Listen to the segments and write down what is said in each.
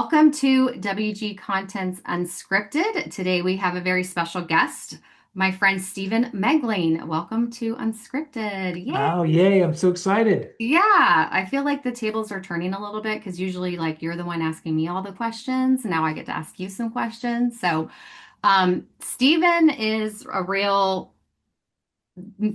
Welcome to WG Content's Unscripted. Today we have a very special guest, my friend Stephen Moegling. Welcome to Unscripted. Yay! Oh, yay. I'm so excited. Yeah, I feel like the tables are turning a little bit because usually like you're the one asking me all the questions. Now I get to ask you some questions. Stephen is a real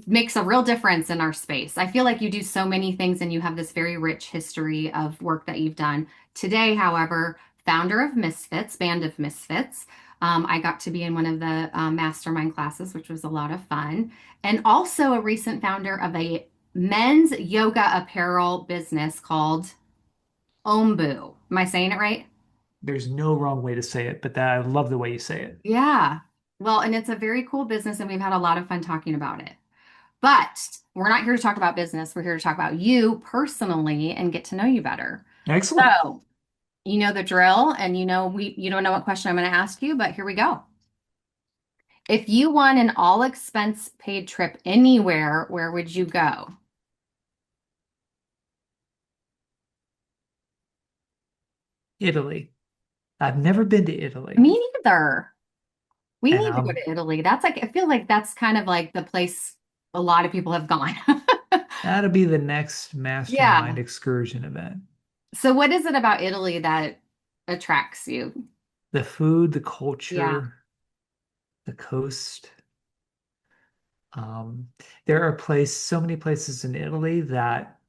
makes a real difference in our space. I feel like you do so many things and you have this very rich history of work that you've done. Today, however, founder of Misfits, Band of Misfits. I got to be in one of the mastermind classes, which was a lot of fun. And also a recent founder of a men's yoga apparel business called Ombu. Am I saying it right? There's no wrong way to say it, but I love the way you say it. Yeah. Well, and it's a very cool business, and we've had a lot of fun talking about it. But we're not here to talk about business. We're here to talk about you personally and get to know you better. Excellent. So, you know the drill, and you don't know what question I'm going to ask you, but here we go. If you won an all expense paid trip anywhere, where would you go? Italy. I've never been to Italy. Me neither. We And need to go to Italy. That's like I feel like that's kind of like the place a lot of people have gone. that'll be the next mastermind Yeah. excursion event. So what is it about Italy that attracts you? The food, the Yeah. culture, the coast. Um, there are so many places in Italy that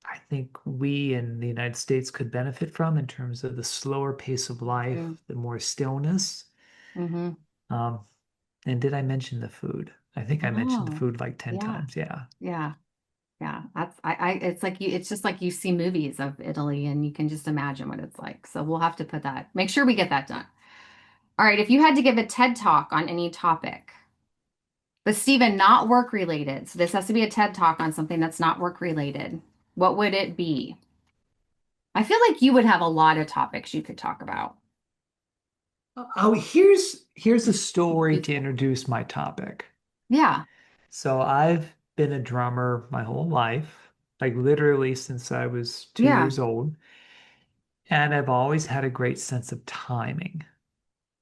I think we in the United States could benefit from in terms of the slower pace of life, the more stillness. Mm-hmm. Um, and did I mention the food? I think I mentioned the Oh, food like 10 yeah. times. Yeah. Yeah. Yeah. It's like it's just like you see movies of Italy and you can just imagine what it's like. So we'll have to make sure we get that done. All right. If you had to give a TED talk on any topic, but Stephen, not work related. So this has to be a TED talk on something that's not work related. What would it be? I feel like you would have a lot of topics you could talk about. Oh, here's a story to introduce my topic. Yeah. So I've been a drummer my whole life, like literally since I was two Yeah. years old, and I've always had a great sense of timing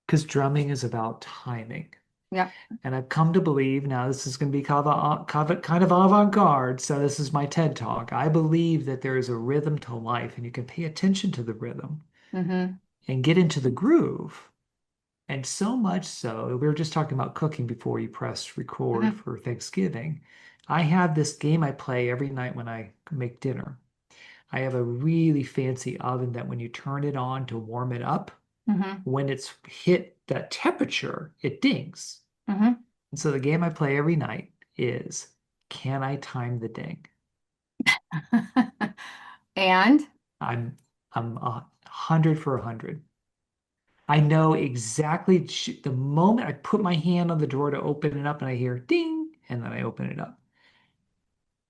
because drumming is about timing. Yep. And I've come to believe now this is going to be kind of avant-garde, so this is my TED Talk. I believe that there is a rhythm to life, and you can pay attention to the rhythm Mm-hmm. and get into the groove. And so much so, we were just talking about cooking before you press record Mm-hmm. for Thanksgiving. I have this game I play every night when I make dinner. I have a really fancy oven that when you turn it on to warm it up, Mm-hmm. when it's hit that temperature, it dings. Mm-hmm. And so the game I play every night is, can I time the ding? And I'm I'm 100 for 100. I know exactly the moment I put my hand on the drawer to open it up and I hear ding, and then I open it up.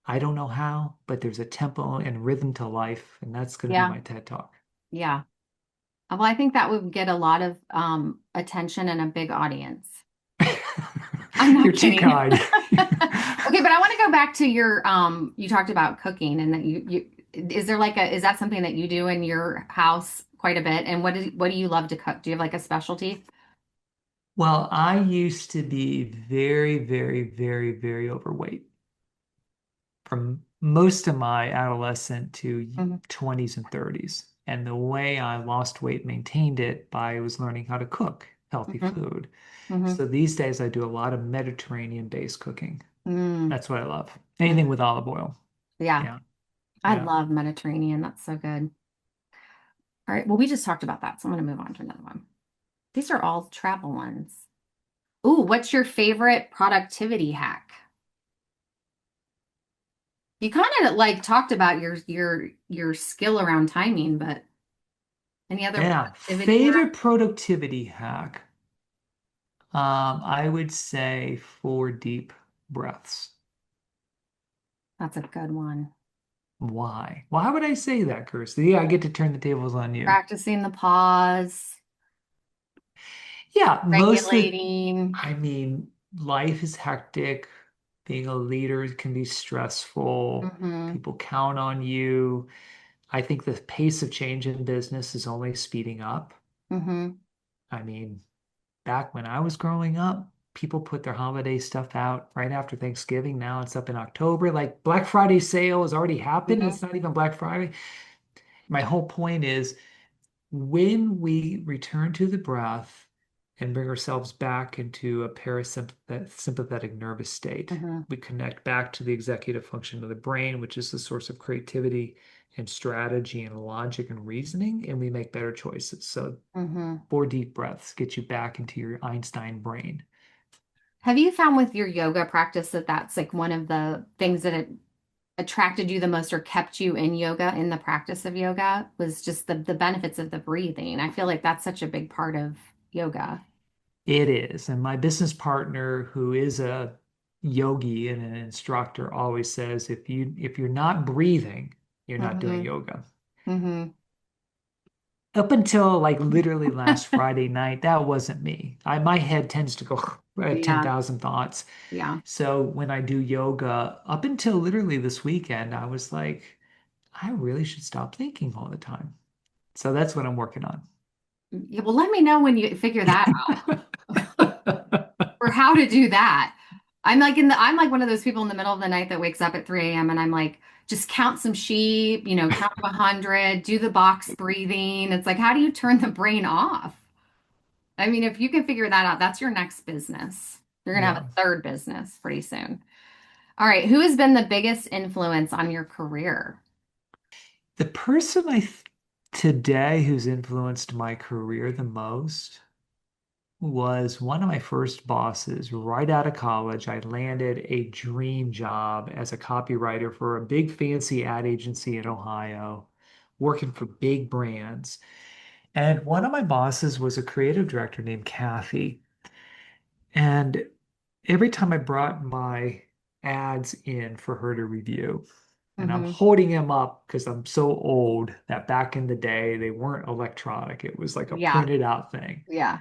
I don't know how, but there's a tempo and rhythm to life, and that's going to be yeah. my TED Talk. Yeah. Well, I think that would get a lot of attention and a big audience. I'm You're not too kidding. kind. Okay, but I want to go back to your you talked about cooking and that you is there like a is that something that you do in your house quite a bit? And what do you love to cook? Do you have like a specialty? Well, I used to be very, very, very, very overweight from most of my adolescent to Hmm. 20s and 30s. And the way I lost weight, maintained it by was learning how to cook healthy Hmm. food. Hmm. So these days I do a lot of Mediterranean-based cooking. Mm. That's what I love. Mm. Anything with olive oil. Yeah, Yeah. I Yeah. love Mediterranean. That's so good. All right, well, we just talked about that, so I'm going to move on to another one. These are all travel ones. Ooh, what's your favorite productivity hack? You kind of like talked about your skill around timing, but any other Yeah. productivity hack? Favorite productivity hack. I would say 4 deep breaths. That's a good one. Why? Why would I say that, Kirsty? Yeah, I get to turn the tables on you. Practicing the pause, Yeah, regulating. I mean, life is hectic. Being a leader can be stressful. Hmm. People count on you. I think the pace of change in business is only speeding up. Mm-hmm. I mean, back when I was growing up, people put their holiday stuff out right after Thanksgiving. Now it's up in October. Like Black Friday sale has already happened. Mm-hmm. It's not even Black Friday. My whole point is when we return to the breath and bring ourselves back into a parasympathetic nervous state, Mm-hmm. we connect back to the executive function of the brain, which is the source of creativity and strategy and logic and reasoning, and we make better choices. So, Mm-hmm. 4 deep breaths get you back into your Einstein brain. Have you found with your yoga practice that that's like one of the things that it attracted you the most or kept you in yoga in the practice of yoga was just the benefits of the breathing? I feel like that's such a big part of yoga. It is. And my business partner, who is a yogi and an instructor, always says if you're not breathing, you're not doing Mm-hmm. yoga. Mm-hmm. Up until like literally last Friday night, that wasn't me. My head tends to go I have Yeah. 10,000 thoughts. Yeah. So when I do yoga, up until literally this weekend, I was like, I really should stop thinking all the time. So that's what I'm working on. Yeah, well, let me know when you figure that out or how to do that. I'm like one of those people in the middle of the night that wakes up at 3 a.m. and I'm like, just count some sheep, count to 100, do the box breathing. It's like, how do you turn the brain off? I mean, if you can figure that out, that's your next business. You're gonna have Yeah. a third business pretty soon. All right, who has been the biggest influence on your career? The person today who's influenced my career the most was one of my first bosses right out of college. I landed a dream job as a copywriter for a big fancy ad agency in Ohio, working for big brands. And one of my bosses was a creative director named Kathy. And every time I brought my ads in for her to review, and I'm Hmm. holding them up because I'm so old that back in the day they weren't electronic. It was like a Yeah, printed out thing. yeah.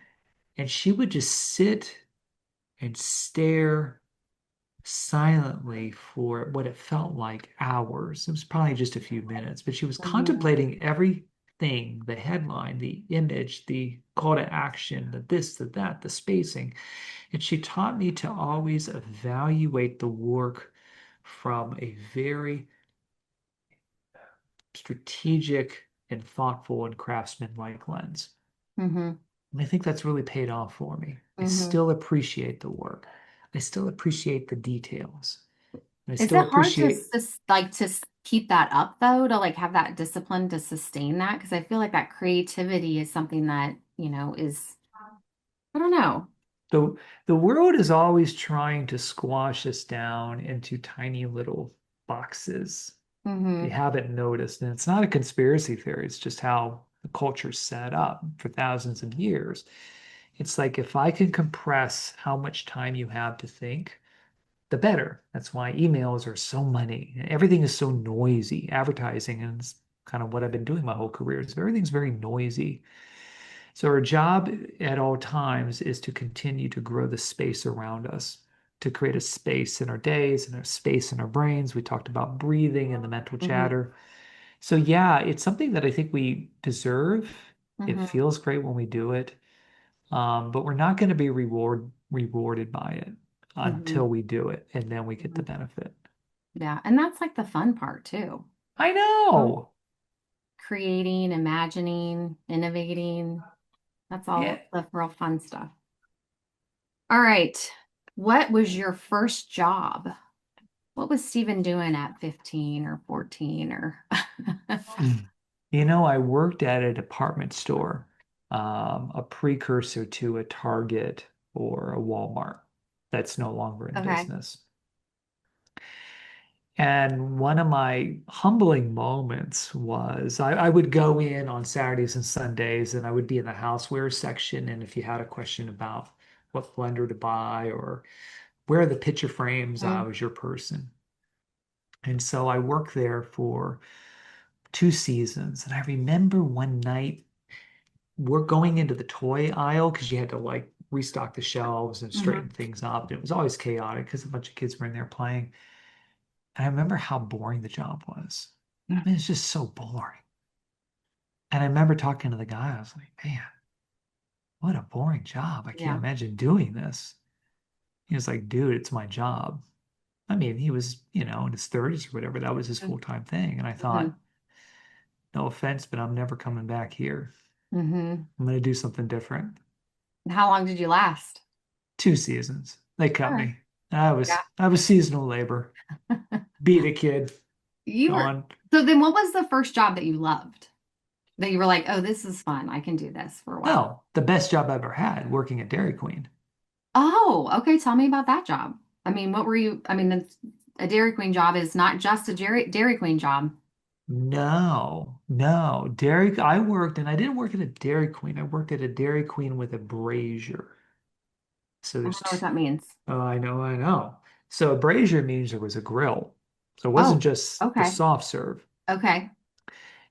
And she would just sit and stare silently for what it felt like hours. It was probably just a few minutes, but she was Hmm. contemplating everything, the headline, the image, the call to action, the this, the that, the spacing. And she taught me to always evaluate the work from a very strategic and thoughtful and craftsman-like lens. Hmm. And I think that's really paid off for me. I Hmm. still appreciate the work. I still appreciate the details. And I Is still it hard to appreciate, keep that up though, to like have that discipline to sustain that? Because I feel like that creativity is something that, is I don't know. the the world is always trying to squash us down into tiny little boxes. If you Hmm. haven't noticed, and it's not a conspiracy theory, it's just how the culture's set up for thousands of years. It's like if I can compress how much time you have to think, the better. That's why emails are so many. Everything is so noisy. Advertising, and it's kind of what I've been doing my whole career. Is everything's very noisy. So our job at all times is to continue to grow the space around us, to create a space in our days and a space in our brains. We talked about breathing and the mental Hmm. chatter. So yeah, it's something that I think we deserve. It Hmm. feels great when we do it, but we're not going to be rewarded by it Hmm. until we do it, and then we get the Hmm. benefit. Yeah, and that's like the fun part too. I Um, know. Creating, imagining, innovating. That's Yeah. all the real fun stuff. All right. What was your first job? What was Stephen doing at 15 or 14 or I worked at a department store, a precursor to a Target or a Walmart that's no longer in Okay. business. And one of my humbling moments was I would go in on Saturdays and Sundays and I would be in the houseware section. And if you had a question about what blender to buy or where are the picture frames, I Mm, was your person. And so I worked there for 2 seasons. And I remember one night we're going into the toy aisle because you had to like restock the shelves and mhm. straighten things up. And it was always chaotic because a bunch of kids were in there playing. And I remember how boring the job was. I mean, it's just so boring. And I remember talking to the guy, I was like, man, what a boring job. I can't Yeah. imagine doing this. He was like, dude, it's my job. I mean, he was, in his 30s or whatever. That was his full-time thing. And I Mm-hmm. thought, no offense, but I'm never coming back here. Mm-hmm. I'm going to do something different. How long did you last? 2 seasons. They All cut right. me. I was seasonal labor. Yeah. Beat a kid. You were, Gone. so then what was the first job that you loved? That you were like, oh, this is fun. I can do this for a while. No, the best job I ever had working at Dairy Queen. Oh, okay. Tell me about that job. I mean, what were you? I mean, a Dairy Queen job is not just a Dairy Queen job. No, no. I worked, and I didn't work at a Dairy Queen. I worked at a Dairy Queen with a brazier. So I don't there's, know what that means. oh, I know, I know. So a brazier means there was a grill. So it wasn't Oh, just the okay. soft serve. Okay.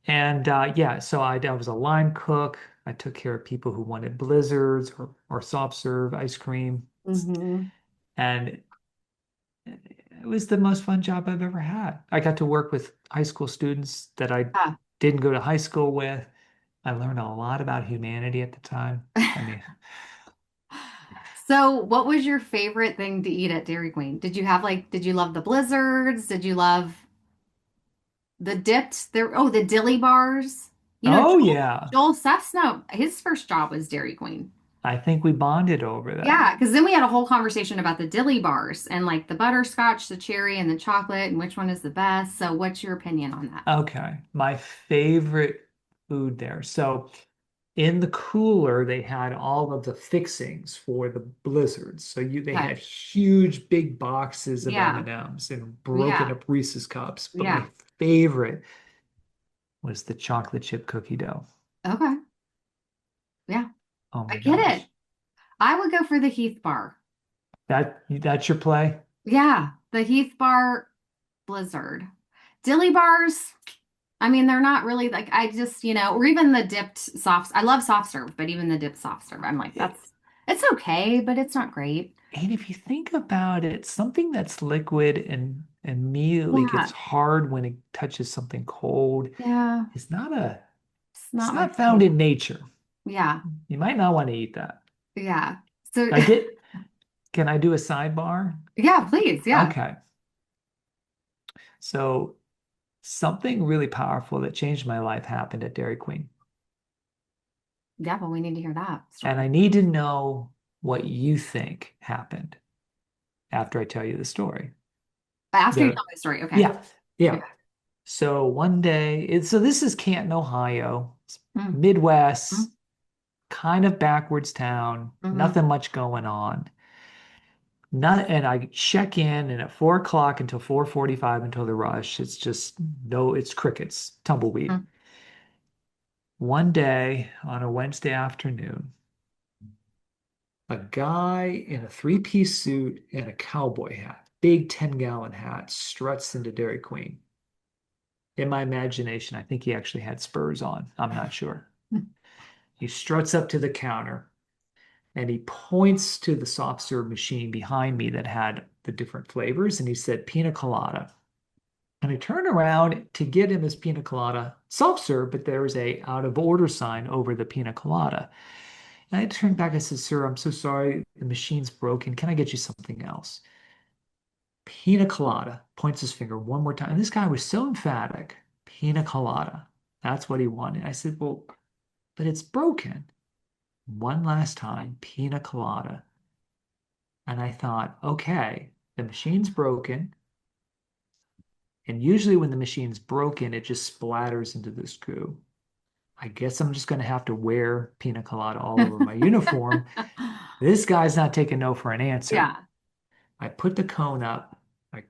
And yeah, so I was a line cook. I took care of people who wanted blizzards or soft serve ice cream. Mm-hmm. And it was the most fun job I've ever had. I got to work with high school students that I Yeah. didn't go to high school with. I learned a lot about humanity at the time. I mean, So, what was your favorite thing to eat at Dairy Queen? Did you have like, did you love the blizzards? Did you love the dips? There, oh, the dilly bars. You know, oh yeah, Joel Sesno, his first job was Dairy Queen. I think we bonded over that. Yeah, because then we had a whole conversation about the dilly bars and like the butterscotch, the cherry, and the chocolate, and which one is the best. So, what's your opinion on that? Okay, my favorite food there. So in the cooler, they had all of the fixings for the blizzards. So they Okay. had huge big boxes of Yeah. M&Ms and broken Yeah. up Reese's cups. But Yeah. my favorite was the chocolate chip cookie dough. Okay. Yeah. Oh I my get it. gosh. I would go for the Heath bar. That's your play? Yeah. The Heath bar blizzard. Dilly bars. I mean, they're not really like I just, or even the dipped soft. I love soft serve, but even the dipped soft serve, I'm like, it's okay, but it's not great. And if you think about it, something that's liquid and immediately gets Yeah. hard when it touches something cold Yeah. is not a It's it's not my not found thing. in nature. Yeah. You might not want to eat that. Yeah. So, I did. Can I do a sidebar? yeah, please. Yeah. Okay. So something really powerful that changed my life happened at Dairy Queen. Yeah. Well, we need to hear that And story. I need to know what you think happened after I tell you the story. After you The tell my story. Okay. Yeah, yeah. Okay. So one day, so this is Canton, Ohio. It's Mm-hmm. Midwest, kind of backwards town, Mm-hmm. nothing much going on. Not, and I check in, and at 4 o'clock until 4:45 until the rush, it's just no, it's crickets, tumbleweed. One day on a Wednesday afternoon, a guy in a three-piece suit and a cowboy hat, big 10-gallon hat, struts into Dairy Queen. In my imagination, I think he actually had spurs on. I'm not sure. He struts up to the counter and he points to the soft serve machine behind me that had the different flavors, and he said pina colada. And I turned around to get him his pina colada soft serve, but there was a out of order sign over the pina colada. And I turned back. I said, "Sir, I'm so sorry. The machine's broken. Can I get you something else?" Pina colada. Points his finger one more time. And this guy was so emphatic. Pina colada. That's what he wanted. I said, "Well, but it's broken." One last time, pina colada. And I thought, okay, the machine's broken. And usually when the machine's broken, it just splatters into the screw. I guess I'm just going to have to wear pina colada all over my uniform. This guy's not taking no for an answer. Yeah. I put the cone up, I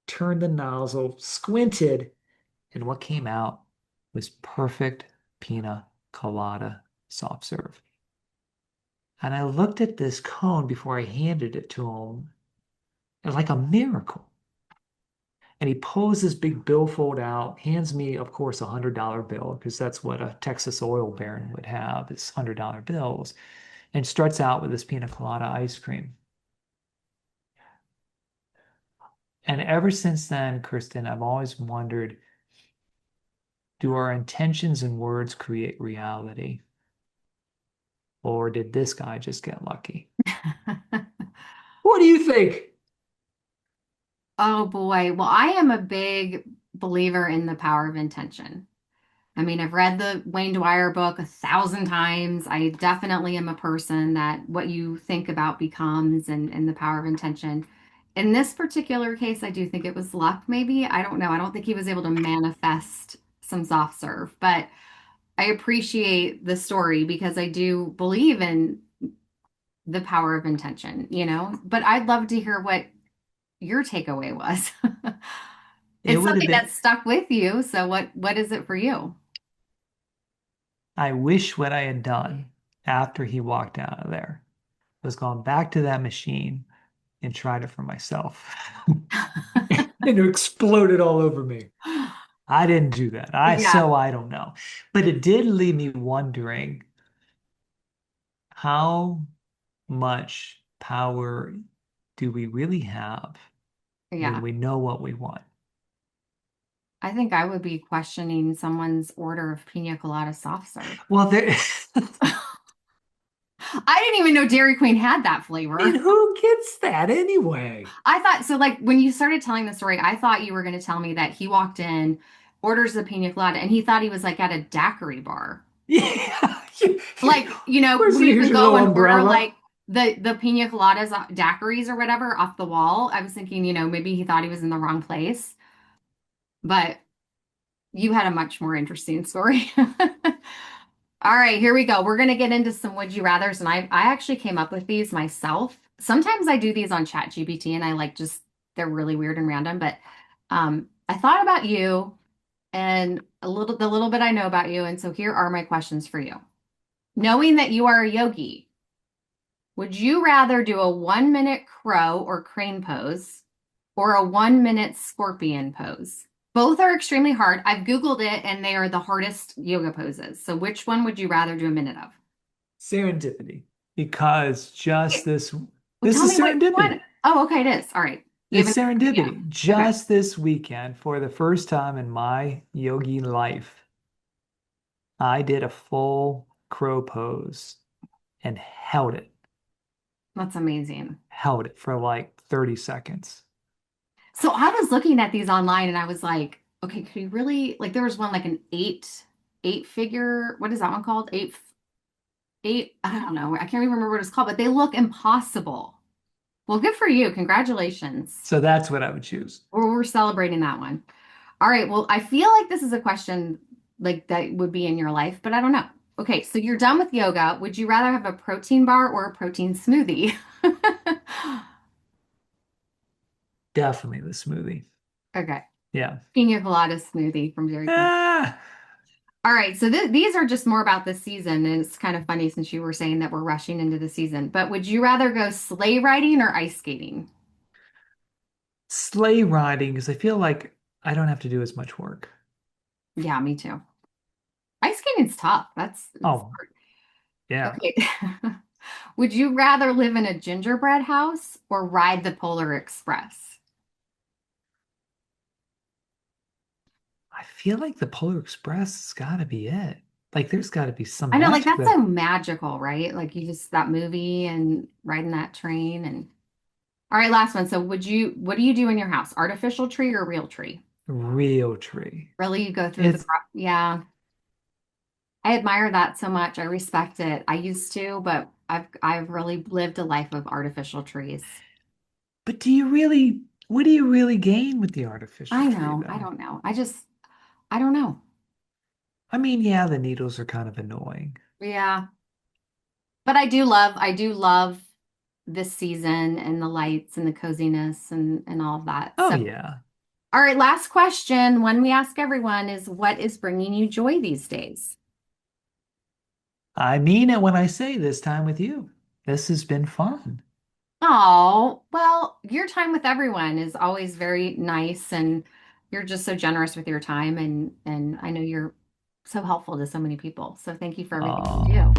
turned the nozzle, squinted, and what came out was perfect pina colada soft serve. And I looked at this cone before I handed it to him. It was like a miracle. And he pulls this big billfold out, hands me, of course, $100 bill, because that's what a Texas oil baron would have, is $100 bills, and struts out with this pina colada ice cream. And ever since then, Kirsten, I've always wondered, Do our intentions and words create reality? Or did this guy just get lucky? What do you think? Oh boy. Well, I am a big believer in the power of intention. I mean, I've read the Wayne Dwyer book 1,000 times. I definitely am a person that what you think about becomes and the power of intention. In this particular case, I do think it was luck, maybe. I don't know. I don't think he was able to manifest some soft serve, but I appreciate the story because I do believe in the power of intention, you know? But I'd love to hear what your takeaway was. It It's would have something been, that stuck with you. So what is it for you? I wish what I had done after he walked out of there was gone back to that machine and tried it for myself. And it exploded all over me. I didn't do that. Yeah, I don't know. But it did leave me wondering how much power do we really have when yeah. we know what we want? I think I would be questioning someone's order of pina colada soft serve. Well, there, I didn't even know Dairy Queen had that and flavor. who gets that anyway? I thought so. Like when you started telling the story, I thought you were going to tell me that he walked in, orders the pina colada, and he thought he was like at a daiquiri bar. Yeah. Like, you know, Where's when the you can usual go and order umbrella? like the pina coladas, daiquiris or whatever off the wall. I was thinking, you know, maybe he thought he was in the wrong place, but you had a much more interesting story. All right, here we go. We're going to get into some would you rathers, and I actually came up with these myself. Sometimes I do these on ChatGPT, and I like just they're really weird and random. But I thought about you and the little bit I know about you, and so here are my questions for you. Knowing that you are a yogi, would you rather do a 1 minute crow or crane pose or a 1 minute scorpion pose? Both are extremely hard. I've Googled it and they are the hardest yoga poses. So which one would you rather do a minute of? Serendipity. Because just Okay. this, Well, this tell is me which one. serendipity. Oh, okay, it is. All right. You have It's an idea. serendipity. Okay. Just this weekend, for the first time in my yogi life, I did a full crow pose and That's amazing. held it for like 30 seconds. So I was looking at these online and I was like, okay, could you really like there was one like an eight figure, what is that one called? Eight, I don't know. I can't even remember what it's called, but they look impossible. Well, good for you. Congratulations. So that's what I would choose. We're celebrating that one. All right. Well, I feel like this is a question like that would be in your life, but I don't know. Okay, so you're done with yoga. Would you rather have a protein bar or a protein smoothie? Definitely the smoothie. Okay. Yeah. Pina colada smoothie from Dairy Queen. Ah, All right, so these are just more about this season, and it's kind of funny since you were saying that we're rushing into the season. But would you rather go sleigh riding or ice skating? sleigh riding, because I feel like I don't have to do as much work. Yeah, me too. Ice skating's tough. That's it's Oh, yeah. okay. Would you rather live in a gingerbread house or ride the Polar Express? I feel like the Polar Express has got to be it. Like, there's got to be some I know, like magic that's so there. magical, right? Like you just that movie and riding that train and all right, last one. So what do you do in your house? Artificial tree or real tree? Real tree. Really, you go through the, It's, yeah. I admire that so much. I respect it. I used to, but I've really lived a life of artificial trees. but what do you really gain with the artificial I tree, know. I though? don't know. I don't know. I mean, yeah, the needles are kind of annoying. Yeah. But I do love this season and the lights and the coziness and all of that. Oh, So, yeah. all right, last question, one we ask everyone is what is bringing you joy these days? I mean it when I say this time with you. This has been fun. Oh, well, your time with everyone is always very nice and you're just so generous with your time and I know you're so helpful to so many people. So thank you for everything you Uh, do.